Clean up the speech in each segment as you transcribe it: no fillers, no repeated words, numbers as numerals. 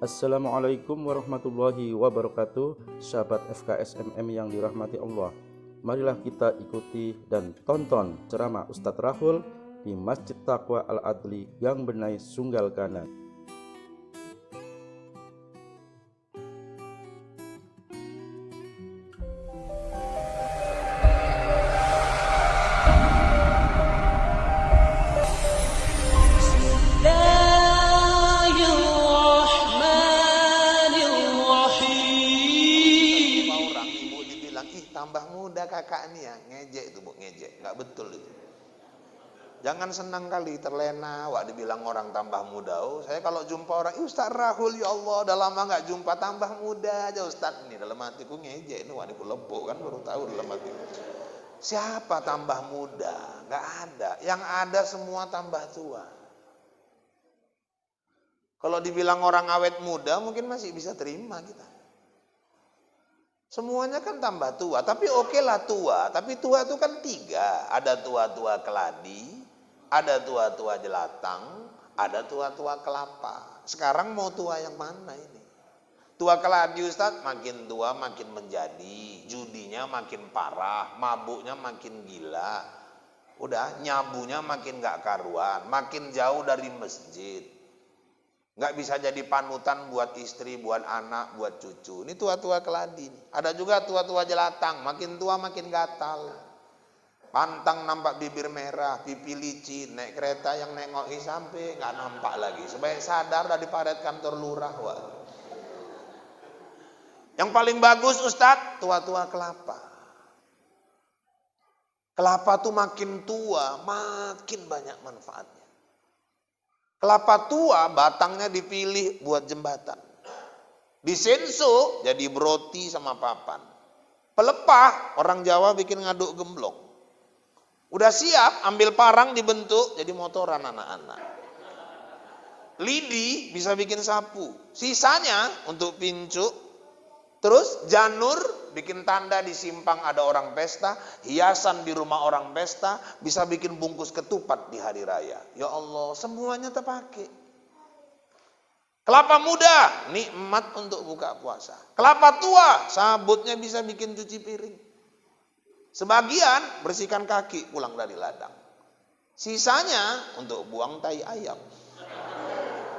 Assalamualaikum warahmatullahi wabarakatuh. Sahabat FKSMM yang dirahmati Allah, marilah kita ikuti dan tonton ceramah Ustadz Rahul di Masjid Taqwa Al-Adli Gang Benai, Sunggal Kanan. Tambah muda kakak ini ya, ngejek itu bu, ngejek, nggak betul itu. Jangan senang kali terlena, wak dibilang orang tambah muda. Oh, saya kalau jumpa orang, Ustaz Rahul, ya Allah, udah lama nggak jumpa, tambah muda aja Ustaz. Ini dalam hatiku ngejek, ini wak diku lepuk kan, baru tahu dalam hatiku. Siapa tambah muda? Nggak ada, yang ada semua tambah tua. Kalau dibilang orang awet muda, mungkin masih bisa terima kita. Semuanya kan tambah tua, tapi oke lah tua. Tapi tua itu kan tiga. Ada tua-tua keladi, ada tua-tua jelatang, ada tua-tua kelapa. Sekarang mau tua yang mana ini? Tua keladi Ustaz, makin tua makin menjadi. Judinya makin parah, mabuknya makin gila. Udah, nyabunya makin gak karuan, makin jauh dari masjid. Nggak bisa jadi panutan buat istri, buat anak, buat cucu. Ini tua-tua keladi. Ada juga tua-tua jelatang, makin tua makin gatal. Pantang nampak bibir merah, pipi licin, naik kereta yang nengoki sampai nggak nampak lagi. Sebaik sadar dari paret kantor lurah. Wah. Yang paling bagus Ustadz, tua-tua kelapa. Kelapa tuh makin tua, makin banyak manfaatnya. Kelapa tua batangnya dipilih buat jembatan. Disenso jadi broti sama papan. Pelepah orang Jawa bikin ngaduk gemblong. Udah siap ambil parang dibentuk jadi motoran anak-anak. Lidi bisa bikin sapu. Sisanya untuk pincuk. Terus janur bikin tanda di simpang ada orang pesta. Hiasan di rumah orang pesta. Bisa bikin bungkus ketupat di hari raya. Ya Allah, semuanya terpakai. Kelapa muda, nikmat untuk buka puasa. Kelapa tua, sabutnya bisa bikin cuci piring. Sebagian bersihkan kaki pulang dari ladang. Sisanya untuk buang tai ayam.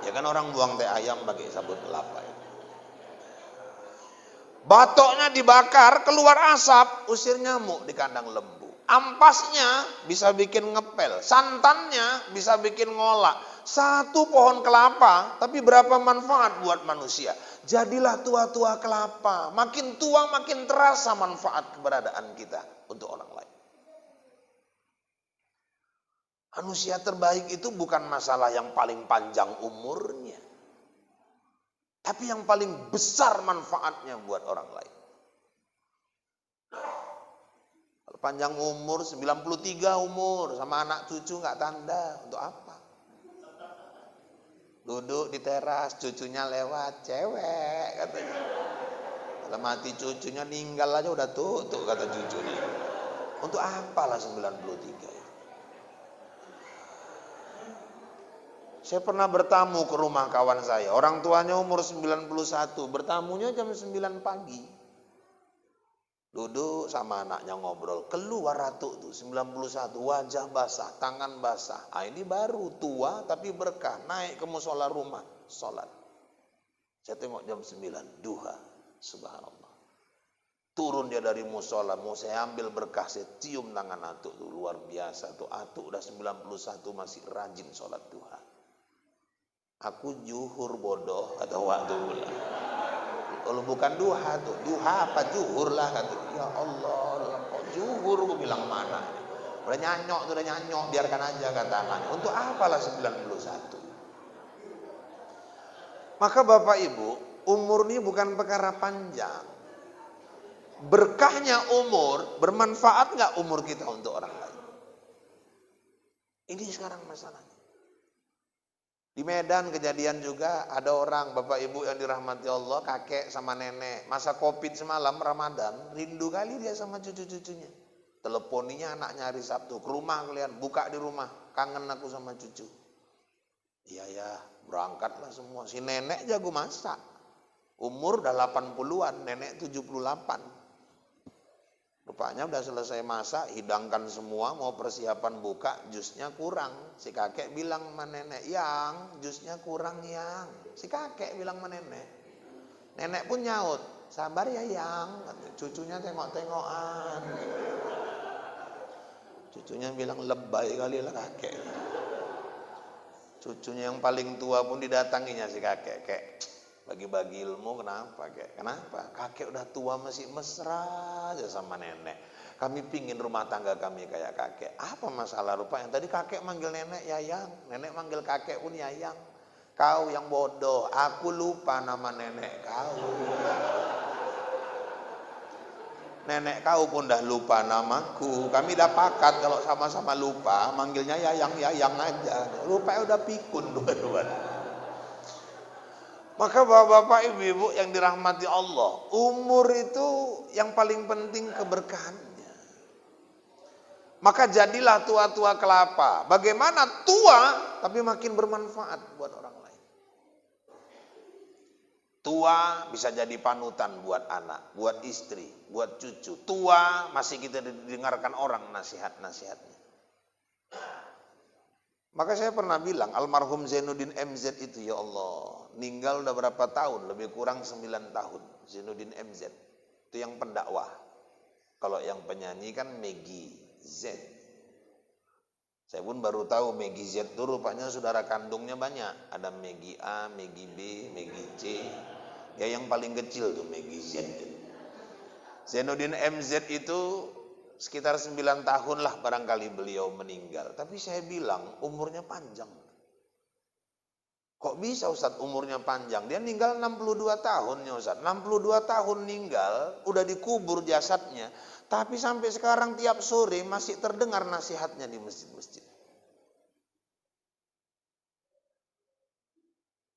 Ya kan orang buang tai ayam pakai sabut kelapa ya. Batoknya dibakar, keluar asap, usir nyamuk di kandang lembu. Ampasnya bisa bikin ngepel, santannya bisa bikin ngolak. Satu pohon kelapa, tapi berapa manfaat buat manusia. Jadilah tua-tua kelapa. Makin tua makin terasa manfaat keberadaan kita untuk orang lain. Manusia terbaik itu bukan masalah yang paling panjang umurnya. Tapi yang paling besar manfaatnya buat orang lain. Kalau panjang umur, 93 umur, sama anak cucu nggak tanda, untuk apa? Duduk di teras, cucunya lewat, cewek katanya. Kalau mati cucunya ninggal aja udah tutup kata cucunya. Untuk apalah 93? Saya pernah bertamu ke rumah kawan saya. Orang tuanya umur 91. Bertamunya jam 9 pagi. Duduk sama anaknya ngobrol. Keluar ratu tuh 91. Wajah basah, tangan basah. Ah, ini baru tua tapi berkah. Naik ke musola rumah. Sholat. Saya tengok jam 9. Duha. Subhanallah. Turun dia dari musola. Mau saya ambil berkah. Saya cium tangan atuk tuh. Luar biasa tuh. Atuk udah 91 masih rajin sholat duha. Aku juhur bodoh kata waktu bulan. Kalau bukan duha tuh, duha apa juhur lah kata. Ya Allah, kok juhur gue bilang mana? Udah nyanyok tuh, udah nyanyok, biarkan aja kata anaknya. Untuk apalah 91? Maka Bapak Ibu, umur ini bukan perkara panjang. Berkahnya umur, bermanfaat nggak umur kita untuk orang lain? Ini sekarang masalahnya. Di Medan kejadian juga ada orang Bapak Ibu yang dirahmati Allah, kakek sama nenek, masa Covid semalam Ramadan, rindu kali dia sama cucu-cucunya. Teleponinya anaknya hari Sabtu, ke rumah kalian, buka di rumah, kangen aku sama cucu. Iya ya, berangkatlah semua. Si nenek jago masak. Umur udah 80-an, nenek 78. Rupanya udah selesai masak, hidangkan semua, mau persiapan buka, jusnya kurang. Si kakek bilang sama nenek, "Yang, jusnya kurang yang." Si kakek bilang sama nenek. Nenek pun nyaut, "Sabar ya yang." Cucunya tengok-tengokan. Cucunya bilang, "Lebay kali lah kakek." Cucunya yang paling tua pun didatanginya si kakek. "Kek, bagi-bagi ilmu kenapa kek?" "Kenapa? Kakek udah tua masih mesra aja sama nenek. Kami pingin rumah tangga kami kayak kakek." "Apa masalah?" Rupanya tadi kakek manggil nenek Yayang, nenek manggil kakek pun Yayang. "Kau yang bodoh, aku lupa nama nenek kau. Nenek kau pun dah lupa namaku. Kami dah pakat kalau sama-sama lupa, manggilnya Yayang-Yayang aja." Rupanya udah pikun dua-dua. Maka bapak-bapak, ibu-ibu yang dirahmati Allah, umur itu yang paling penting keberkahannya. Maka jadilah tua-tua kelapa. Bagaimana tua tapi makin bermanfaat buat orang lain. Tua bisa jadi panutan buat anak, buat istri, buat cucu. Tua masih kita didengarkan orang nasihat-nasihatnya. Maka saya pernah bilang, almarhum Zainuddin MZ itu, ya Allah, meninggal udah berapa tahun? Lebih kurang 9 tahun. Zainuddin MZ itu yang pendakwah. Kalau yang penyanyi kan Meggy Z. Saya pun baru tahu Meggy Z itu rupanya saudara kandungnya banyak. Ada Meggy A, Meggy B, Meggy C. Ya yang paling kecil tuh Meggy Z. Zainuddin MZ itu sekitar 9 tahun lah barangkali beliau meninggal. Tapi saya bilang umurnya panjang. Kok bisa Ustadz umurnya panjang? Dia meninggal 62 tahunnya Ustadz. 62 tahun meninggal, udah dikubur jasadnya. Tapi sampai sekarang tiap sore masih terdengar nasihatnya di masjid-masjid.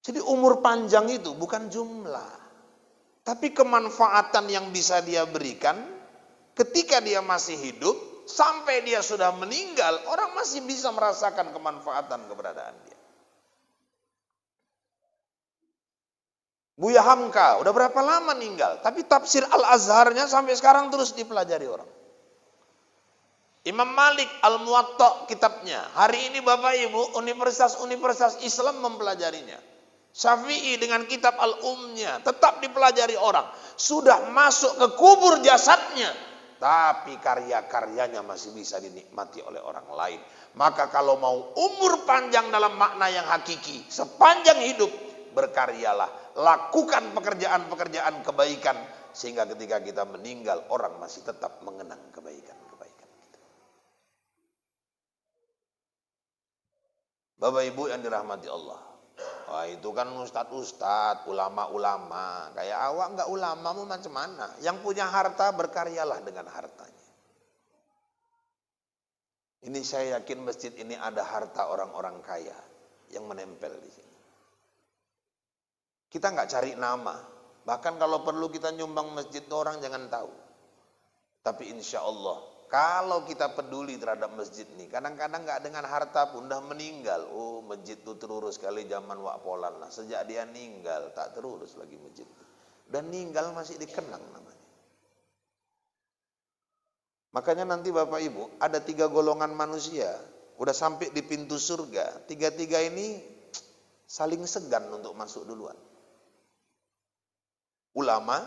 Jadi umur panjang itu bukan jumlah. Tapi kemanfaatan yang bisa dia berikan ketika dia masih hidup, sampai dia sudah meninggal, orang masih bisa merasakan kemanfaatan keberadaan dia. Buya Hamka, udah berapa lama meninggal, tapi tafsir Al-Azharnya sampai sekarang terus dipelajari orang. Imam Malik Al-Muwatta kitabnya, hari ini Bapak Ibu, universitas-universitas Islam mempelajarinya. Syafi'i dengan kitab Al-Umnya tetap dipelajari orang. Sudah masuk ke kubur jasadnya, tapi karya-karyanya masih bisa dinikmati oleh orang lain. Maka kalau mau umur panjang dalam makna yang hakiki, sepanjang hidup berkaryalah, lakukan pekerjaan-pekerjaan kebaikan, sehingga ketika kita meninggal orang masih tetap mengenang kebaikan-kebaikan kita. Bapak Ibu yang dirahmati Allah, wah itu kan ustadz-ustadz, ulama-ulama. Kayak awak enggak ulama mau macam mana? Yang punya harta berkaryalah dengan hartanya. Ini saya yakin masjid ini ada harta orang-orang kaya yang menempel di sini. Kita enggak cari nama. Bahkan kalau perlu kita nyumbang masjid orang jangan tahu. Tapi insya Allah kalau kita peduli terhadap masjid ini, kadang-kadang nggak dengan harta pun udah meninggal. Oh masjid itu terurus kali zaman Wak Polan lah. Sejak dia meninggal tak terurus lagi masjid. Dan meninggal masih dikenang namanya. Makanya nanti Bapak Ibu ada 3 golongan manusia. Udah sampai di pintu surga. 3-3 ini saling segan untuk masuk duluan. Ulama,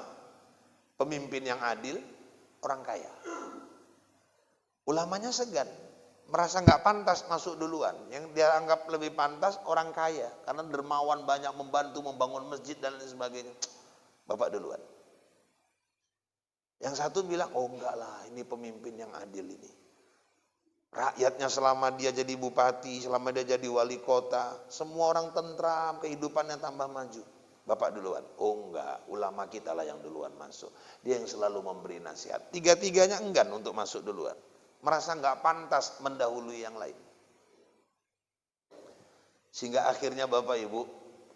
pemimpin yang adil, orang kaya. Ulamanya segan, merasa nggak pantas masuk duluan. Yang dia anggap lebih pantas orang kaya, karena dermawan, banyak membantu membangun masjid dan lain sebagainya. Bapak duluan. Yang satu bilang, oh enggak lah, ini pemimpin yang adil ini. Rakyatnya selama dia jadi bupati, selama dia jadi wali kota, semua orang tentram, kehidupannya tambah maju. Bapak duluan. Oh enggak, ulama kita lah yang duluan masuk. Dia yang selalu memberi nasihat. 3-3-nya enggan untuk masuk duluan. Merasa enggak pantas mendahului yang lain. Sehingga akhirnya Bapak Ibu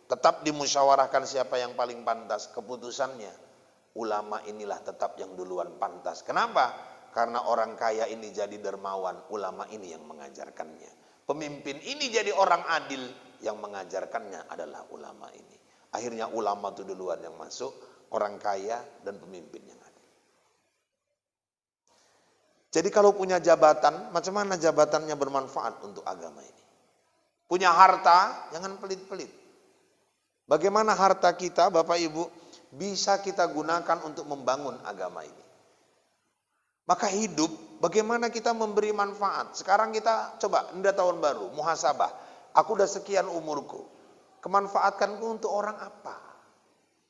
tetap dimusyawarahkan siapa yang paling pantas. Keputusannya ulama inilah tetap yang duluan pantas. Kenapa? Karena orang kaya ini jadi dermawan, ulama ini yang mengajarkannya. Pemimpin ini jadi orang adil, yang mengajarkannya adalah ulama ini. Akhirnya ulama itu duluan yang masuk, orang kaya dan pemimpin yang ada. Jadi kalau punya jabatan, macam mana jabatannya bermanfaat untuk agama ini? Punya harta, jangan pelit-pelit. Bagaimana harta kita, Bapak Ibu, bisa kita gunakan untuk membangun agama ini? Maka hidup, bagaimana kita memberi manfaat? Sekarang kita coba, ini udah tahun baru, muhasabah. Aku udah sekian umurku, kemanfaatkanku untuk orang apa?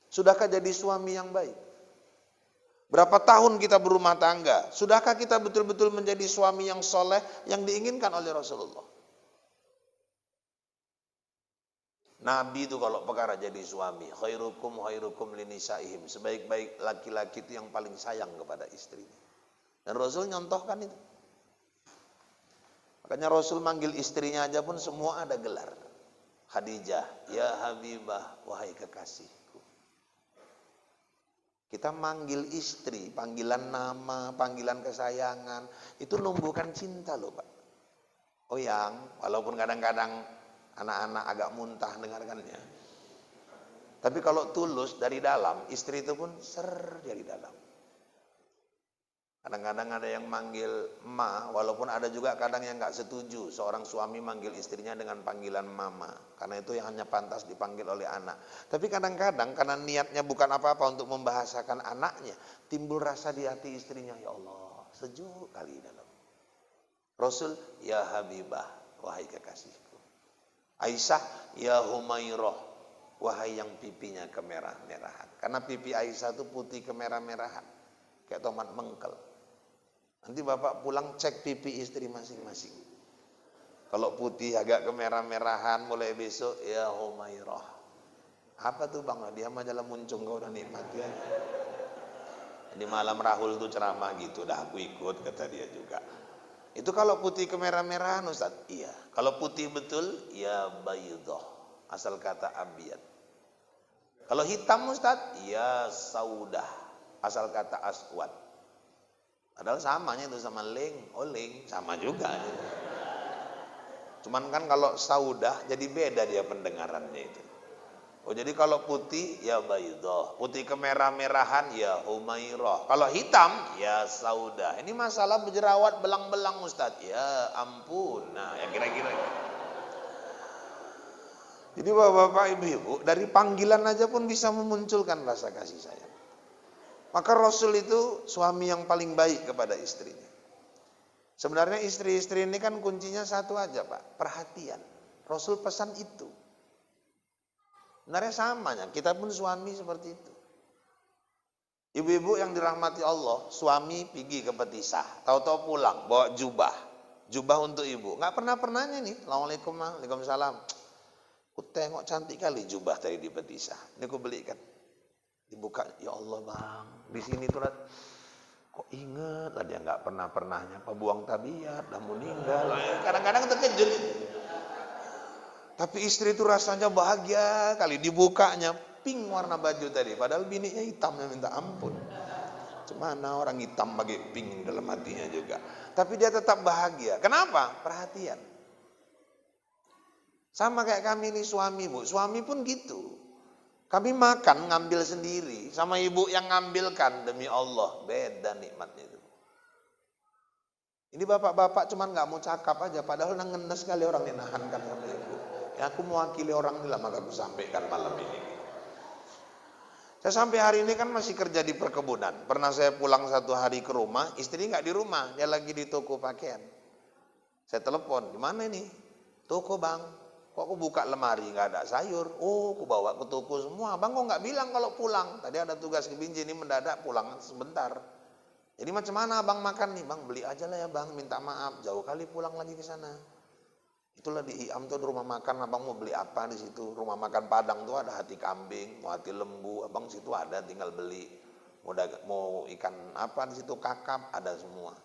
Sudahkah jadi suami yang baik? Berapa tahun kita berumah tangga? Sudahkah kita betul-betul menjadi suami yang soleh yang diinginkan oleh Rasulullah? Nabi itu kalau perkara jadi suami, khairukum linisaihim. Sebaik-baik laki-laki itu yang paling sayang kepada istrinya. Dan Rasul nyontohkan itu. Makanya Rasul manggil istrinya aja pun semua ada gelar. Khadijah, ya Habibah, wahai kekasihku. Kita manggil istri, panggilan nama, panggilan kesayangan, itu numbuhkan cinta loh Pak. Oh yang, walaupun kadang-kadang anak-anak agak muntah dengarkannya. Tapi kalau tulus dari dalam, istri itu pun dari dalam. Kadang-kadang ada yang manggil ma, walaupun ada juga kadang yang nggak setuju seorang suami manggil istrinya dengan panggilan mama, karena itu yang hanya pantas dipanggil oleh anak. Tapi kadang-kadang karena niatnya bukan apa-apa untuk membahasakan anaknya, timbul rasa di hati istrinya, ya Allah, sejuk kali dalam. Rasul, ya Habibah, wahai kekasihku. Aisyah, ya Humairah, wahai yang pipinya kemerah-merahan. Karena pipi Aisyah itu putih kemerah-merahan, kayak tomat mengkel. Nanti bapak pulang cek pipi istri masing-masing. Kalau putih agak kemerah-merahan mulai besok, ya Humairah. Apa tuh bang? Dia mah jalan muncung kau udah nikmat ya. Di malam Rahul tuh ceramah gitu, dah aku ikut kata dia juga. Itu kalau putih kemerah-merahan Ustaz, iya. Kalau putih betul, ya baydah. Asal kata abiyat. Kalau hitam Ustaz, ya saudah. Asal kata aswad. Padahal samanya itu sama oling, sama juga. Cuman kan kalau saudah jadi beda dia pendengarannya itu. Oh jadi kalau putih ya baydah, putih kemerah-merahan ya Humairah. Kalau hitam ya saudah. Ini masalah berjerawat belang-belang Ustaz. Ya ampun. Nah, yang kira-kira. Jadi Bapak Ibu, dari panggilan aja pun bisa memunculkan rasa kasih sayang. Maka Rasul itu suami yang paling baik kepada istrinya. Sebenarnya istri-istri ini kan kuncinya satu aja Pak, perhatian. Rasul pesan itu. Sebenarnya samanya, kita pun suami seperti itu. Ibu-ibu yang dirahmati Allah, suami pergi ke petisah, tahu-tahu pulang bawa jubah untuk ibu. Nggak pernah-pernahnya nih, Assalamualaikum, Waalaikumsalam. Aku tengok cantik kali jubah tadi di petisah. Ini aku belikan. Dibuka, ya Allah bang, di sini tuh kok inget lah dia nggak pernahnya pebuang tabiat, dah meninggal. Kadang-kadang terkejut. Tapi istri itu rasanya bahagia kali dibukanya pink warna baju tadi, padahal bininya hitamnya minta ampun. Cemana orang hitam pakai pink dalam hatinya juga. Tapi dia tetap bahagia. Kenapa? Perhatian. Sama kayak kami nih suami Bu, suami pun gitu. Kami makan ngambil sendiri, sama ibu yang ngambilkan demi Allah, beda nikmatnya itu. Ini bapak-bapak cuman nggak mau cakap aja, padahal ngenes sekali orang dinahankan sama ibu. Ya aku mewakili orang ini lah, maka aku sampaikan malam ini. Saya sampai hari ini kan masih kerja di perkebunan. Pernah saya pulang satu hari ke rumah, istri nggak di rumah, dia lagi di toko pakaian. Saya telepon, di mana ini? Toko bang. Kok aku buka lemari nggak ada sayur? Oh, aku bawa ke toko semua. Bang kok nggak bilang kalau pulang? Tadi ada tugas ke Binjai, ini mendadak pulang sebentar. Jadi macam mana abang makan nih? Bang beli aja lah ya bang, minta maaf. Jauh kali pulang lagi ke sana. Itulah di IAM tuh rumah makan. Abang mau beli apa di situ? Rumah makan Padang tuh ada hati kambing, mau hati lembu. Abang situ ada, tinggal beli. Mau ikan apa di situ kakap ada semua.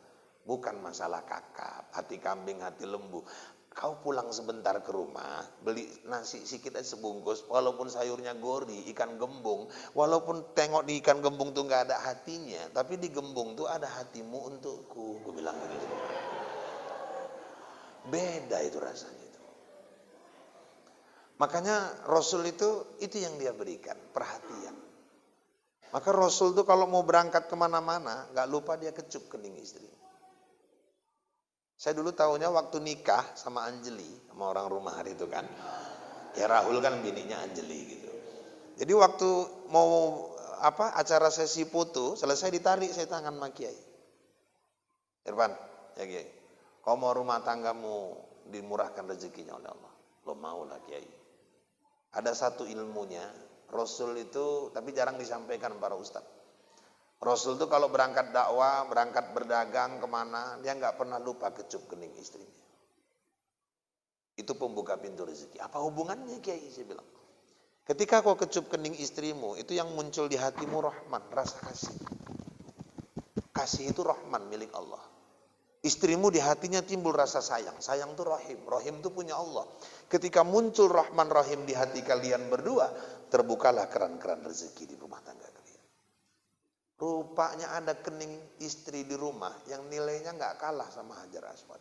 Bukan masalah kakap, hati kambing, hati lembu. Kau pulang sebentar ke rumah, beli nasi sikit aja sebungkus, walaupun sayurnya gori, ikan gembung, walaupun tengok di ikan gembung tuh nggak ada hatinya, tapi di gembung tuh ada hatimu untukku, gue bilang gitu. Beda itu rasanya itu. Makanya Rasul itu yang dia berikan, perhatian. Maka Rasul itu kalau mau berangkat kemana-mana, gak lupa dia kecup kening istri. Saya dulu tahunya waktu nikah sama Anjeli, sama orang rumah itu kan. Ya Rahul kan bininya Anjeli gitu. Jadi waktu mau acara sesi foto, selesai ditarik saya tangan sama Kiai. Irfan, ya Kiai, kau mau rumah tanggamu dimurahkan rezekinya oleh Allah. Lo mau lah Kiai. Ada satu ilmunya, Rasul itu, tapi jarang disampaikan para ustadz. Rasul itu kalau berangkat dakwah, berangkat berdagang kemana, dia nggak pernah lupa kecup kening istrinya. Itu pembuka pintu rezeki. Apa hubungannya Kiai? Saya bilang. Ketika kau kecup kening istrimu, itu yang muncul di hatimu rahman, rasa kasih. Kasih itu rahman milik Allah. Istrimu di hatinya timbul rasa sayang. Sayang itu rahim. Rahim itu punya Allah. Ketika muncul rahman rahim di hati kalian berdua, terbukalah keran-keran rezeki di rumah tangga kalian. Rupanya ada kening istri di rumah yang nilainya nggak kalah sama Hajar Aswad.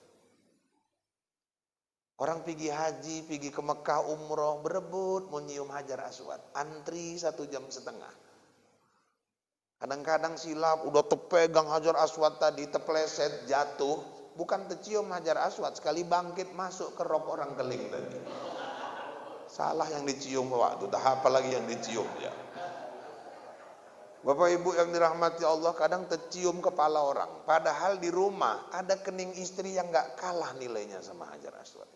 Orang pergi haji, pergi ke Mekah umroh, berebut mau nyium Hajar Aswad. Antri 1,5 jam. Kadang-kadang silap, udah tepegang Hajar Aswad tadi, tepleset, jatuh. Bukan tercium Hajar Aswad, sekali bangkit masuk ke rok orang keling tadi. Salah yang dicium waktu, tak apa lagi yang dicium ya. Bapak Ibu yang dirahmati Allah, kadang tercium kepala orang. Padahal di rumah ada kening istri yang gak kalah nilainya sama Hajar Aswad.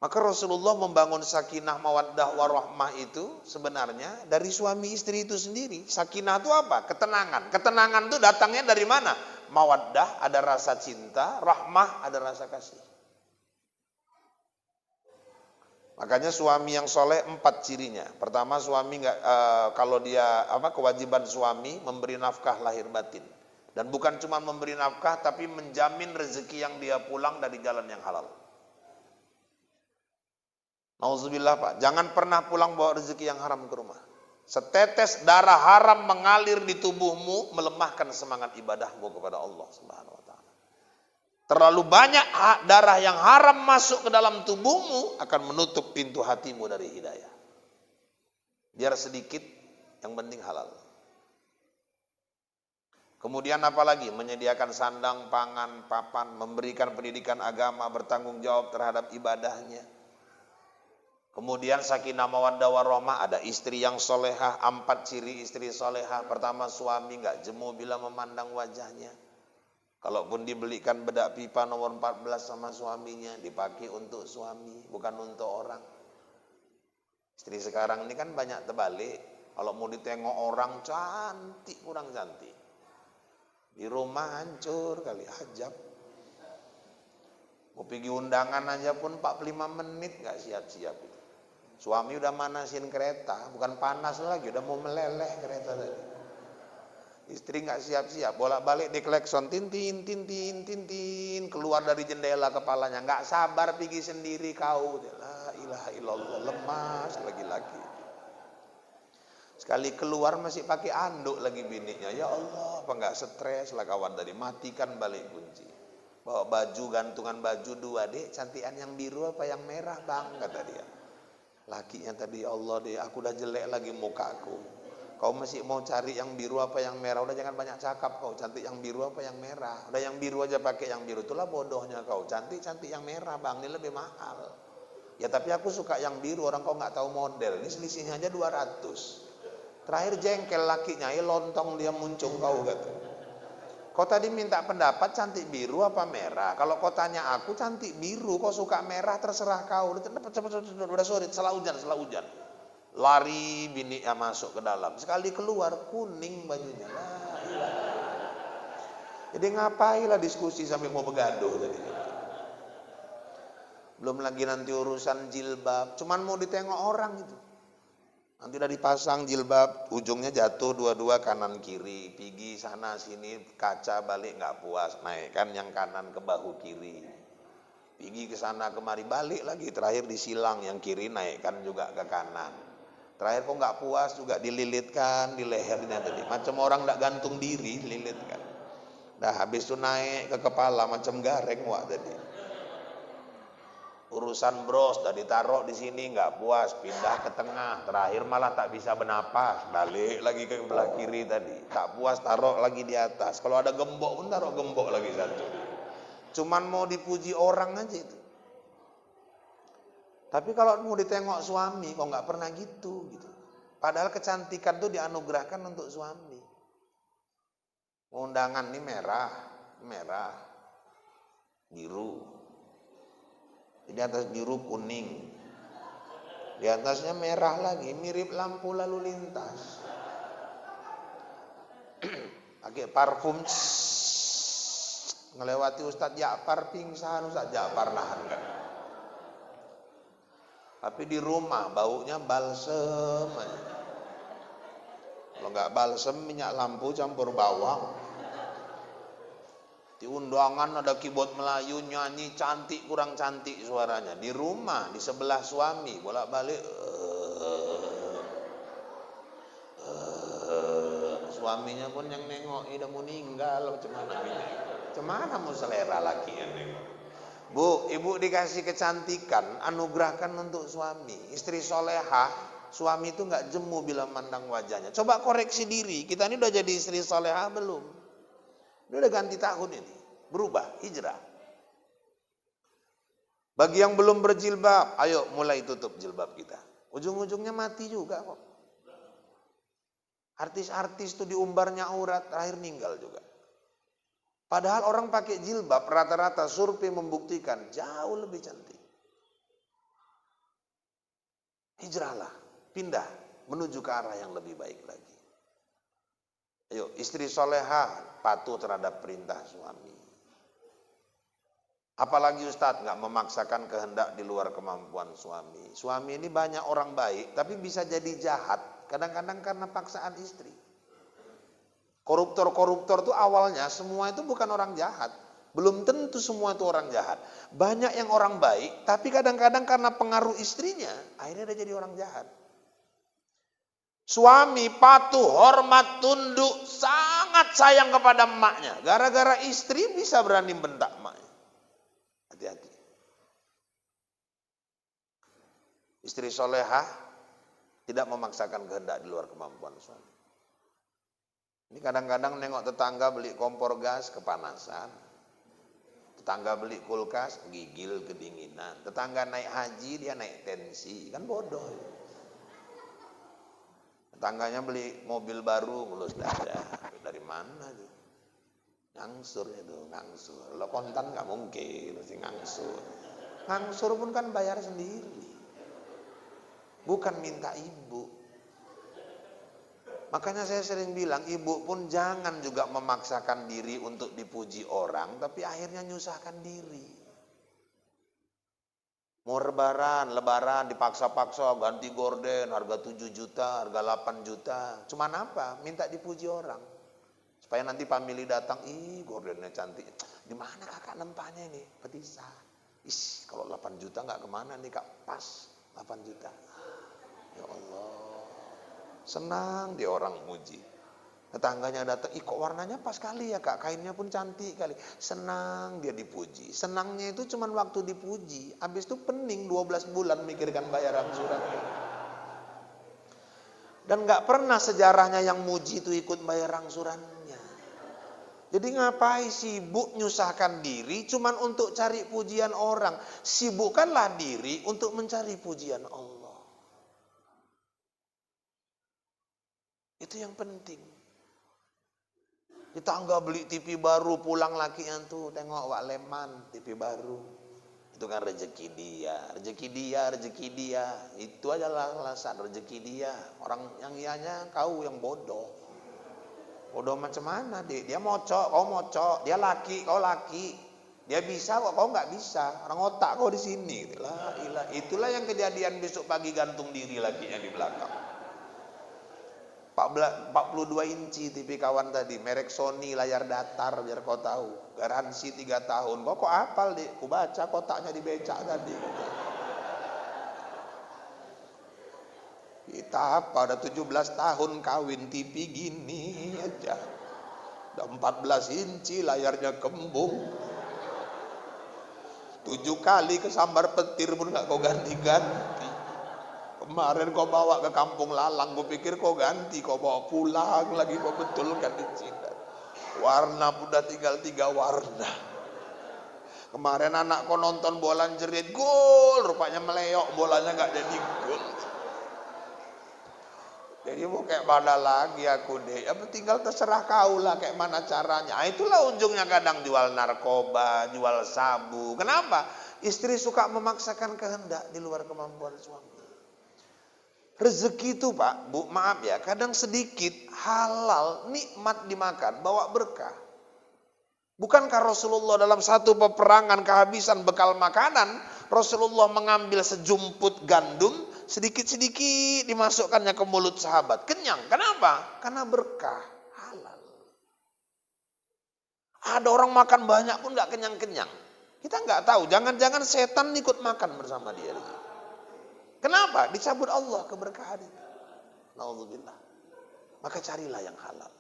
Maka Rasulullah membangun sakinah mawaddah warahmah itu sebenarnya dari suami istri itu sendiri. Sakinah itu apa? Ketenangan. Ketenangan itu datangnya dari mana? Mawaddah ada rasa cinta, rahmah ada rasa kasih. Makanya suami yang soleh 4 cirinya. Pertama suami kalau dia kewajiban suami memberi nafkah lahir batin. Dan bukan cuma memberi nafkah tapi menjamin rezeki yang dia pulang dari jalan yang halal. Nauzubillah Pak, jangan pernah pulang bawa rezeki yang haram ke rumah. Setetes darah haram mengalir di tubuhmu melemahkan semangat ibadahmu kepada Allah Subhanahu wa taala. Terlalu banyak darah yang haram masuk ke dalam tubuhmu akan menutup pintu hatimu dari hidayah. Biar sedikit, yang penting halal. Kemudian apalagi? Menyediakan sandang, pangan, papan, memberikan pendidikan agama, bertanggung jawab terhadap ibadahnya. Kemudian sakinah mawaddah warahmah, ada istri yang solehah, 4 ciri istri solehah. Pertama, suami enggak jemu bila memandang wajahnya. Kalaupun dibelikan bedak pipa nomor 14 sama suaminya, dipakai untuk suami, bukan untuk orang. Istri sekarang ini kan banyak terbalik. Kalau mau ditengok orang cantik, kurang cantik. Di rumah hancur kali, hajab. Mau pergi undangan aja pun 45 menit enggak siap-siap. Suami udah manasin kereta, bukan panas lagi, udah mau meleleh kereta tadi. Istri nggak siap-siap, bolak-balik diklekson, tintin, tintin, tintin, keluar dari jendela kepalanya, nggak sabar pergi sendiri kau. La ilaha illallah, lemas lagi-lagi. Sekali keluar masih pakai anduk lagi bininya, ya Allah, apa nggak stres lah kawan tadi, matikan balik kunci. Bawa baju, gantungan baju 2, dek, cantikan yang biru apa yang merah bang, kata dia. Lakinya tadi, ya Allah deh, aku udah jelek lagi mukaku. Kau masih mau cari yang biru apa yang merah? Udah jangan banyak cakap kau, cantik yang biru apa yang merah? Udah yang biru aja pakai yang biru, itulah bodohnya kau. Cantik-cantik yang merah bang, ini lebih mahal. Ya tapi aku suka yang biru, orang kau nggak tahu model. Ini selisihnya aja 200. Terakhir jengkel lakinya, lontong dia muncung kau kata. Kau tadi minta pendapat cantik biru apa merah? Kalau kau tanya aku cantik biru, kau suka merah terserah kau. Udah sore, salah hujan. Lari bini masuk ke dalam. Sekali keluar kuning bajunya. Jadi ngapailah diskusi sampai mau begaduh tadi. Belum lagi nanti urusan jilbab, cuman mau ditengok orang itu. Nanti udah dipasang jilbab, ujungnya jatuh dua-dua kanan kiri, pergi sana sini, kaca balik nggak puas, naikkan yang kanan ke bahu kiri, pergi ke sana kemari, balik lagi, terakhir disilang yang kiri naikkan juga ke kanan, terakhir kok nggak puas juga dililitkan di lehernya tadi, macam orang nggak gantung diri, lilitkan, dah habis itu naik ke kepala macam gareng wak tadi. urusan bros, udah ditaruh di sini nggak puas, pindah ke tengah, terakhir malah tak bisa bernapas, balik lagi ke belah kiri tadi, tak puas taruh lagi di atas, kalau ada gembok pun taruh gembok lagi satu, cuman mau dipuji orang aja itu. Tapi kalau mau ditengok suami, kok nggak pernah gitu. Padahal kecantikan tuh dianugerahkan untuk suami. Undangan ini merah, biru. Di atas biru kuning. Di atasnya merah lagi, mirip lampu lalu lintas. Pakai parfum, ngelewati Ustadz Ja'far pingsan, Ustadz Ja'far nahan kan. Tapi di rumah baunya balsem aja. Kalau nggak balsem, minyak lampu campur bawang. Di undangan ada keyboard Melayu, nyanyi cantik kurang cantik suaranya. Di rumah, di sebelah suami, bolak-balik. Suaminya pun yang nengok, udah mau meninggal, macam mana mau selera laki yang nengok. Bu, ibu dikasih kecantikan, anugerahkan untuk suami. Istri solehah, suami itu nggak jemu bila mandang wajahnya. Coba koreksi diri, kita ini udah jadi istri solehah belum? Ini udah ganti tahun ini, berubah, hijrah. Bagi yang belum berjilbab, ayo mulai tutup jilbab kita. Ujung-ujungnya mati juga kok. Artis-artis itu diumbarnya aurat, terakhir meninggal juga. Padahal orang pakai jilbab, rata-rata survei membuktikan jauh lebih cantik. Hijrahlah, pindah, menuju ke arah yang lebih baik lagi. Ayo, istri solehah patuh terhadap perintah suami. Apalagi Ustadz nggak memaksakan kehendak di luar kemampuan suami. Suami ini banyak orang baik, tapi bisa jadi jahat. Kadang-kadang karena paksaan istri. Koruptor-koruptor itu awalnya semua itu bukan orang jahat. Belum tentu semua itu orang jahat. Banyak yang orang baik, tapi kadang-kadang karena pengaruh istrinya, akhirnya dia jadi orang jahat. Suami patuh, hormat, tunduk, sangat sayang kepada emaknya. Gara-gara istri bisa berani bentak emaknya. Hati-hati. Istri solehah tidak memaksakan kehendak di luar kemampuan suami. Ini kadang-kadang nengok tetangga beli kompor gas kepanasan. Tetangga beli kulkas gigil kedinginan. Tetangga naik haji dia naik tensi. Kan bodoh. Tetangganya beli mobil baru ngelus dada. Dari mana tuh? Ngangsur itu, ngangsur. Lo kontan nggak mungkin, mesti ngangsur. Ngangsur pun kan bayar sendiri. Bukan minta ibu. Makanya saya sering bilang, ibu pun jangan juga memaksakan diri untuk dipuji orang, tapi akhirnya nyusahkan diri. Mau lebaran dipaksa-paksa, ganti gorden, harga 7 juta, harga 8 juta. Cuman apa? Minta dipuji orang. Supaya nanti family datang, ih gordennya cantik. Di mana kakak nempanya ini? Petisah. Kalau 8 juta nggak kemana nih kak? Pas 8 juta. Ya Allah. Senang dia orang muji. Tetangganya datang, kok warnanya pas kali ya kak, kainnya pun cantik kali. Senang dia dipuji. Senangnya itu cuma waktu dipuji. Habis itu pening 12 bulan mikirkan bayaran surat. Dan gak pernah sejarahnya yang muji itu ikut bayar angsurannya. Jadi ngapain sibuk nyusahkan diri cuma untuk cari pujian orang. Sibukkanlah diri untuk mencari pujian Allah. Itu yang penting. Tetangga beli TV baru, pulang lakinya tuh tengok Wak Leman TV baru. Itu kan rezeki dia. Itu adalah alasan rezeki dia. Orang yang ianya kau yang bodoh. Bodoh macam mana dia mocok, kau mocok. Dia laki, kau laki. Dia bisa kok, kau nggak bisa. Orang otak kau di sini. Itulah yang kejadian besok pagi gantung diri lakinya di belakang. 42 inci TV kawan tadi, merek Sony, layar datar biar kau tahu. Garansi 3 tahun. Kok hafal deh? Ku baca kotaknya di becak tadi. Kita apa? Udah 17 tahun kawin TV gini aja. Udah 14 inci layarnya kembung. 17 7 kali kesambar petir pun nggak kau ganti-ganti. Kemarin kau bawa ke kampung lalang, kau pikir kau ganti, kau bawa pulang lagi, kau betulkan di jidat. Warna pun udah tinggal 3 warna. Kemarin anak kau nonton bola jerit, gol, rupanya meleok, bolanya nggak jadi gol. Jadi mau kayak mana lagi aku deh, ya tinggal terserah kau lah kayak mana caranya. Itulah ujungnya kadang jual narkoba, jual sabu. Kenapa? Istri suka memaksakan kehendak di luar kemampuan suami. Rezeki itu Pak, Bu, maaf ya, kadang sedikit halal, nikmat dimakan, bawa berkah. Bukankah Rasulullah dalam satu peperangan kehabisan bekal makanan, Rasulullah mengambil sejumput gandum, sedikit-sedikit dimasukkannya ke mulut sahabat. Kenyang, kenapa? Karena berkah, halal. Ada orang makan banyak pun gak kenyang-kenyang. Kita gak tahu, jangan-jangan setan ikut makan bersama dia. Kenapa? Dicabut Allah keberkahan itu. Nauzubillah. Maka carilah yang halal.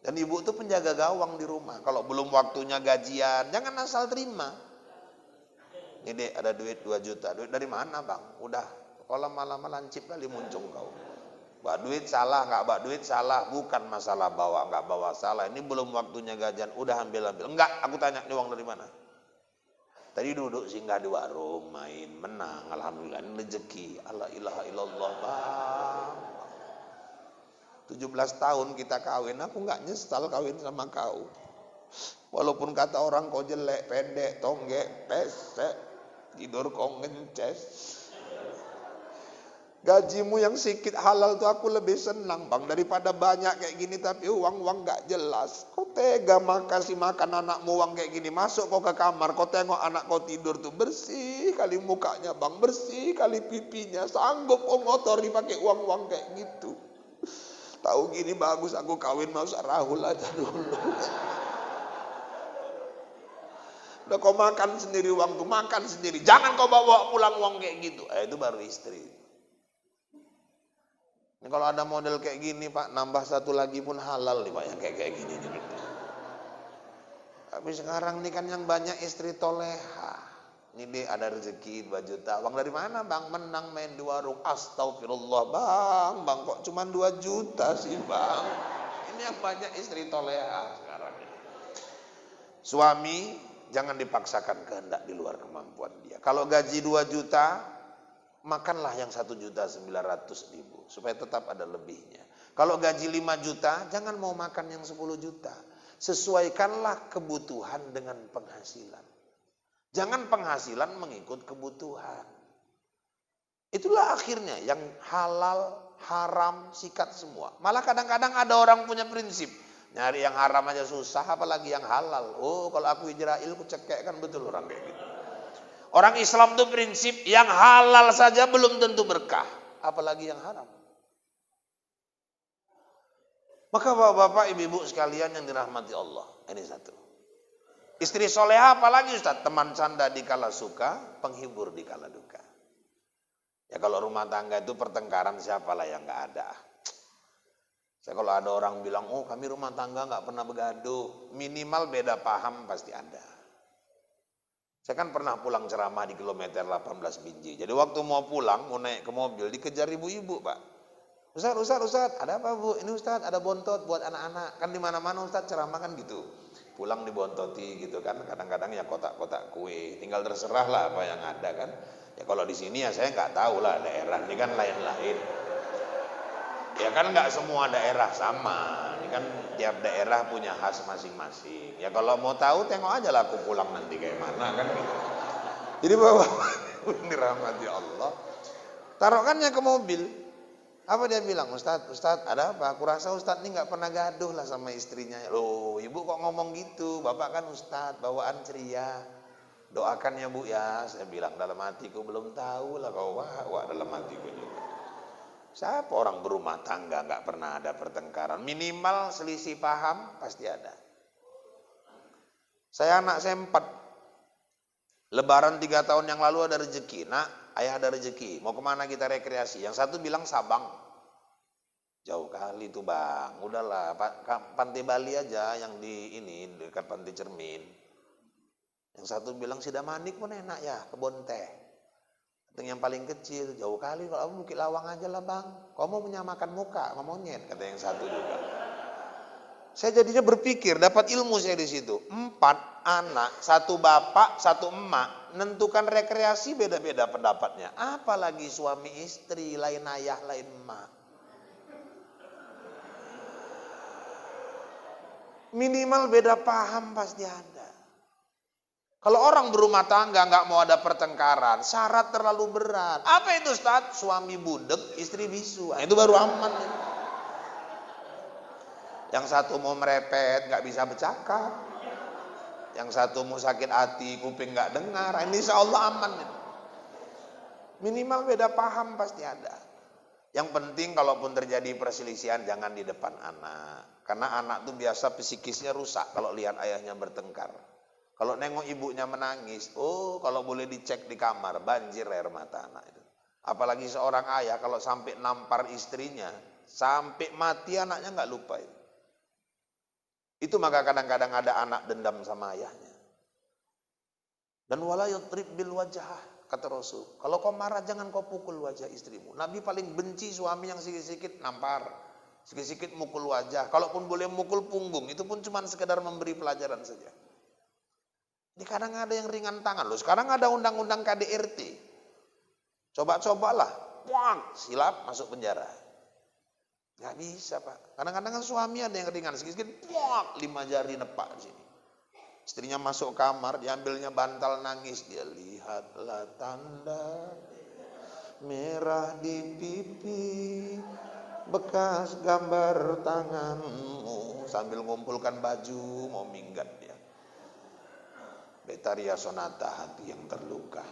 Dan ibu itu penjaga gawang di rumah. Kalau belum waktunya gajian, jangan asal terima. Ini dek, ada duit 2 juta. Duit dari mana bang? Udah, kalau lama-lama lancip kali muncung kau. Bak duit salah, nggak bak duit salah. Bukan masalah bawa, nggak bawa salah. Ini belum waktunya gajian, udah ambil-ambil. Enggak, aku tanya, ini uang dari mana? Tadi duduk singgah di warung, main, menang, alhamdulillah, ini rezeki. Allah ilaha illallah, bang. 17 tahun kita kawin, aku nggak nyesal kawin sama kau. Walaupun kata orang kau jelek, pendek, tonggek, pesek, tidur kau ngences. Gajimu yang sedikit halal tuh aku lebih senang bang, daripada banyak kayak gini tapi uang nggak jelas. Kau tega kasih makan anakmu uang kayak gini, masuk kau ke kamar, kau tengok anak kau tidur tuh bersih kali mukanya bang, bersih kali pipinya, sanggup kau ngotori pakai uang kayak gitu. Tahu gini bagus aku kawin mau Rahul aja dulu. Udah kau makan sendiri uang tuh, makan sendiri, jangan kau bawa pulang uang kayak gitu. Itu baru istri. Ini kalau ada model kayak gini Pak, nambah satu lagi pun halal nih Pak, yang kayak gini. Tapi sekarang nih kan yang banyak istri toleha. Ini deh ada rezeki 2 juta. Uang dari mana bang? Menang main di warung. Astagfirullah bang kok cuma 2 juta sih bang. Ini yang banyak istri toleha sekarang. Suami jangan dipaksakan kehendak di luar kemampuan dia. Kalau gaji 2 juta, makanlah yang 1.900.000 supaya tetap ada lebihnya. Kalau gaji 5 juta, jangan mau makan yang 10 juta. Sesuaikanlah kebutuhan dengan penghasilan. Jangan penghasilan mengikut kebutuhan. Itulah akhirnya yang halal, haram, sikat semua. Malah kadang-kadang ada orang punya prinsip. Nyari yang haram aja susah, apalagi yang halal. Oh, kalau aku Israel, aku cekek kan betul orang kayak gitu. Orang Islam itu prinsip yang halal saja belum tentu berkah, apalagi yang haram. Maka bapak-bapak, ibu-ibu sekalian yang dirahmati Allah, ini satu. Istri soleha apalagi Ustaz? Teman canda di kala suka, penghibur di kala duka. Ya kalau rumah tangga itu pertengkaran siapalah yang nggak ada. Saya kalau ada orang bilang, oh kami rumah tangga nggak pernah begaduh, minimal beda paham pasti ada. Saya kan pernah pulang ceramah di kilometer 18 Binjai. Jadi waktu mau pulang, mau naik ke mobil, dikejar ibu-ibu, Pak. Ustaz, ada apa Bu? Ini Ustaz, ada bontot buat anak-anak. Kan di mana-mana Ustaz ceramah kan gitu. Pulang dibontoti gitu kan. Kadang-kadang ya kotak-kotak kue. Tinggal terserah lah apa yang ada kan. Ya kalau di sini ya saya nggak tahu lah daerah. Ini kan lain-lain. Ya kan nggak semua daerah sama. Ini kan tiap daerah punya khas masing-masing. Ya kalau mau tahu tengok aja lah aku pulang nanti kayak mana kan gitu. Jadi bapak ini rahmati Allah. Taruhkannya ke mobil. Apa dia bilang? Ustaz ada apa? Aku rasa Ustaz ini nggak pernah gaduh lah sama istrinya. Loh ibu kok ngomong gitu? Bapak kan Ustaz bawaan ceria. Doakan ya Bu ya. Saya bilang dalam hatiku belum tahu lah kau wah dalam hatiku juga. Siapa orang berumah tangga nggak pernah ada pertengkaran? Minimal selisih paham pasti ada. Anak saya 4. Lebaran 3 tahun yang lalu ada rezeki. Nak, ayah ada rezeki. Mau kemana kita rekreasi? Yang satu bilang Sabang. Jauh kali tuh bang. Udahlah, Pantai Bali aja yang di ini dekat Pantai Cermin. Yang satu bilang Sidamanik pun enak ya, kebun teh. Yang paling kecil, jauh kali kalau Bukit Lawang aja lah bang. Kau mau menyamakan muka sama monyet, kata yang satu juga. Saya jadinya berpikir, dapat ilmu saya di situ. 4 anak, 1 bapak, 1 emak, menentukan rekreasi beda-beda pendapatnya. Apalagi suami istri, lain ayah, lain emak. Minimal beda paham pasti ada. Kalau orang berumah tangga nggak mau ada pertengkaran, syarat terlalu berat. Apa itu Ustaz? Suami budek, istri bisu. Nah, itu baru aman. Yang satu mau merepet, nggak bisa bercakap. Yang satu mau sakit hati, kuping nggak dengar. Ini insya Allah aman. Minimal beda paham pasti ada. Yang penting kalaupun terjadi perselisihan jangan di depan anak. Karena anak tuh biasa psikisnya rusak kalau lihat ayahnya bertengkar. Kalau nengok ibunya menangis, kalau boleh dicek di kamar, banjir air mata anak itu. Apalagi seorang ayah kalau sampai nampar istrinya, sampai mati anaknya nggak lupa itu. Itu maka kadang-kadang ada anak dendam sama ayahnya. Dan wala yadrib bil wajah, kata Rasul. Kalau kau marah jangan kau pukul wajah istrimu. Nabi paling benci suami yang sikit-sikit nampar, sikit-sikit mukul wajah. Kalaupun boleh mukul punggung, itu pun cuma sekedar memberi pelajaran saja. Ini kadang ada yang ringan tangan loh. Sekarang ada undang-undang KDRT. Coba-cobalah. Puang, silap masuk penjara. Gak bisa Pak. Kadang-kadang kan suami ada yang ringan. Sedikit-sedikit puang, 5 jari nepak di sini. Istrinya masuk kamar, diambilnya bantal nangis. Dia lihatlah tanda merah di pipi, bekas gambar tanganmu. Sambil ngumpulkan baju, mau minggat dia. Betaria sonata hati yang terluka.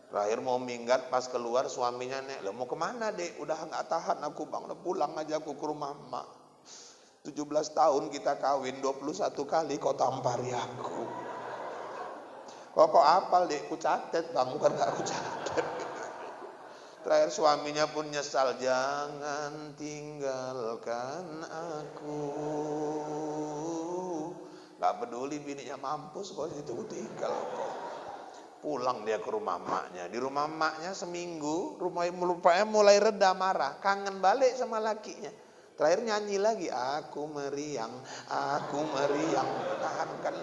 Terakhir mau minggat, pas keluar suaminya nek, mau kemana dek? Udah nggak tahan aku bang, udah pulang aja aku ke rumah emak. 17 tahun kita kawin, 21 kali kau tampari aku. Kok apal dek? Ku catet bang, bukan gak ku catet. Terakhir suaminya pun nyesal, jangan tinggalkan aku. Gak peduli bininya mampus kok itu tinggal kok. Pulang dia ke rumah emaknya. Di rumah emaknya seminggu, rupanya mulai reda marah, kangen balik sama lakinya. Terakhir nyanyi lagi, aku meriang, tahankan.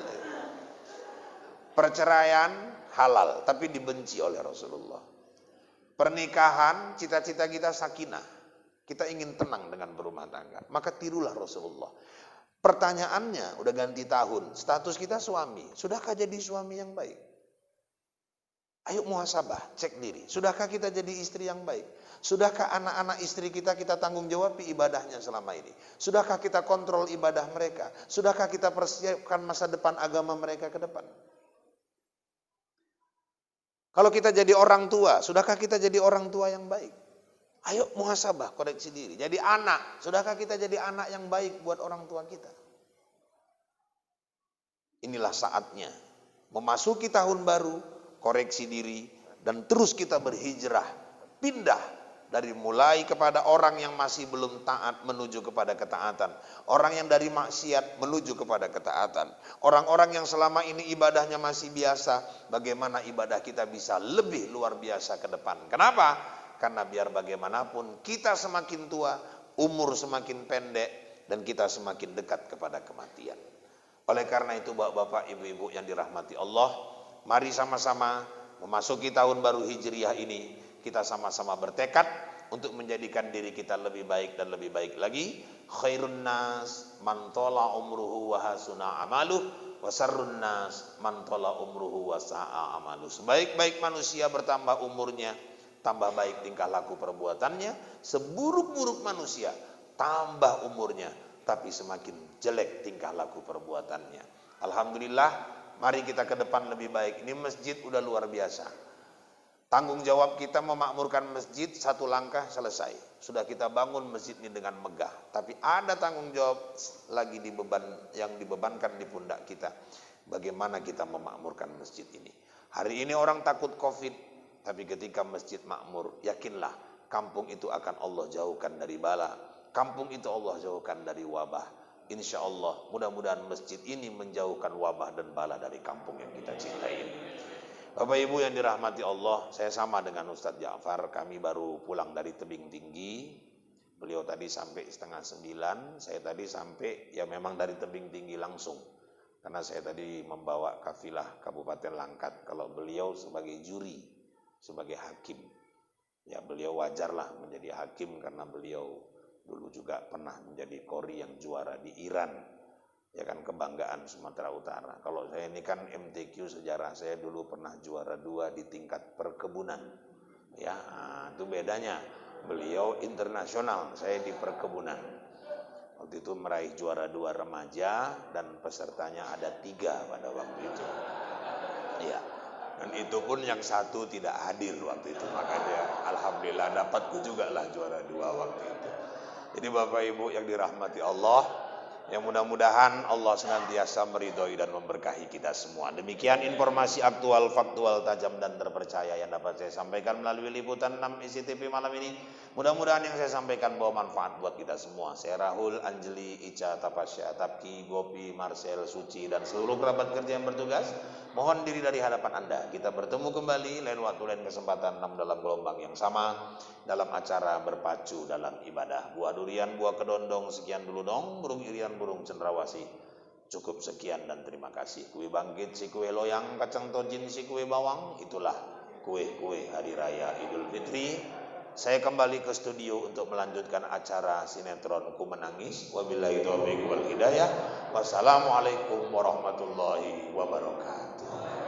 Perceraian halal, tapi dibenci oleh Rasulullah. Pernikahan, cita-cita kita sakinah. Kita ingin tenang dengan berumah tangga. Maka tirulah Rasulullah. Pertanyaannya, udah ganti tahun, status kita suami. Sudahkah jadi suami yang baik? Ayo muhasabah, cek diri. Sudahkah kita jadi istri yang baik? Sudahkah anak-anak istri kita tanggung jawab ibadahnya selama ini? Sudahkah kita kontrol ibadah mereka? Sudahkah kita persiapkan masa depan agama mereka ke depan? Kalau kita jadi orang tua, sudahkah kita jadi orang tua yang baik? Ayo muhasabah, koreksi diri. Jadi anak, sudahkah kita jadi anak yang baik buat orang tua kita? Inilah saatnya. Memasuki tahun baru, koreksi diri, dan terus kita berhijrah. Pindah dari mulai kepada orang yang masih belum taat menuju kepada ketaatan. Orang yang dari maksiat menuju kepada ketaatan. Orang-orang yang selama ini ibadahnya masih biasa, bagaimana ibadah kita bisa lebih luar biasa ke depan. Kenapa? Karena biar bagaimanapun kita semakin tua, umur semakin pendek, dan kita semakin dekat kepada kematian. Oleh karena itu bapak-bapak, ibu-ibu yang dirahmati Allah, mari sama-sama memasuki tahun baru Hijriah ini, kita sama-sama bertekad untuk menjadikan diri kita lebih baik dan lebih baik lagi. Khairun nas man tala umruhu wa hasuna amaluh, wa sarrun nas man tala umruhu wa sa'a amaluh. Sebaik-baik manusia bertambah umurnya, tambah baik tingkah laku perbuatannya. Seburuk-buruk manusia tambah umurnya, tapi semakin jelek tingkah laku perbuatannya. Alhamdulillah, mari kita ke depan lebih baik. Ini masjid udah luar biasa. Tanggung jawab kita memakmurkan masjid, satu langkah selesai. Sudah kita bangun masjid ini dengan megah. Tapi ada tanggung jawab lagi yang dibebankan di pundak kita. Bagaimana kita memakmurkan masjid ini. Hari ini orang takut COVID, tapi ketika masjid makmur, yakinlah kampung itu akan Allah jauhkan dari bala. Kampung itu Allah jauhkan dari wabah. insya Allah mudah-mudahan masjid ini menjauhkan wabah dan bala dari kampung yang kita cintai ini. Bapak Ibu yang dirahmati Allah, saya sama dengan Ustadz Ja'far, kami baru pulang dari tebing tinggi. Beliau tadi sampai 8:30, saya tadi sampai ya memang dari tebing tinggi langsung. Karena saya tadi membawa kafilah Kabupaten Langkat, kalau beliau sebagai juri, sebagai hakim. Ya beliau wajarlah menjadi hakim karena beliau dulu juga pernah menjadi qori yang juara di Iran. Ya kan, kebanggaan Sumatera Utara. Kalau saya ini kan MTQ sejarah, saya dulu pernah juara 2 di tingkat perkebunan. Ya, itu bedanya. Beliau internasional, saya di perkebunan. Waktu itu meraih juara 2 remaja dan pesertanya ada 3 pada waktu itu. Ya. Dan itu pun yang 1 tidak hadir waktu itu. Maka dia alhamdulillah dapatku juga lah juara 2 waktu itu. Jadi Bapak Ibu yang dirahmati Allah, yang mudah-mudahan Allah senantiasa meridhoi dan memberkahi kita semua. Demikian informasi aktual, faktual, tajam dan terpercaya yang dapat saya sampaikan melalui liputan 6 isi TV malam ini. Mudah-mudahan yang saya sampaikan bawa manfaat buat kita semua. Saya Rahul, Anjeli, Ica, Tapasya, Tapki, Gopi, Marcel, Suci dan seluruh kerabat kerja yang bertugas mohon diri dari hadapan Anda. Kita bertemu kembali lain waktu, lain kesempatan dalam gelombang yang sama dalam acara berpacu dalam ibadah. Buah durian, buah kedondong, sekian dulu dong. Burung irian, burung cendrawasih. Cukup sekian dan terima kasih. Kue bangkit, si kue loyang, kacang tojin, si kue bawang. Itulah kue-kue hari raya Idul Fitri. Saya kembali ke studio untuk melanjutkan acara sinetron Ku Menangis. Wabillahi taufiq wal hidayah. Wassalamualaikum warahmatullahi wabarakatuh.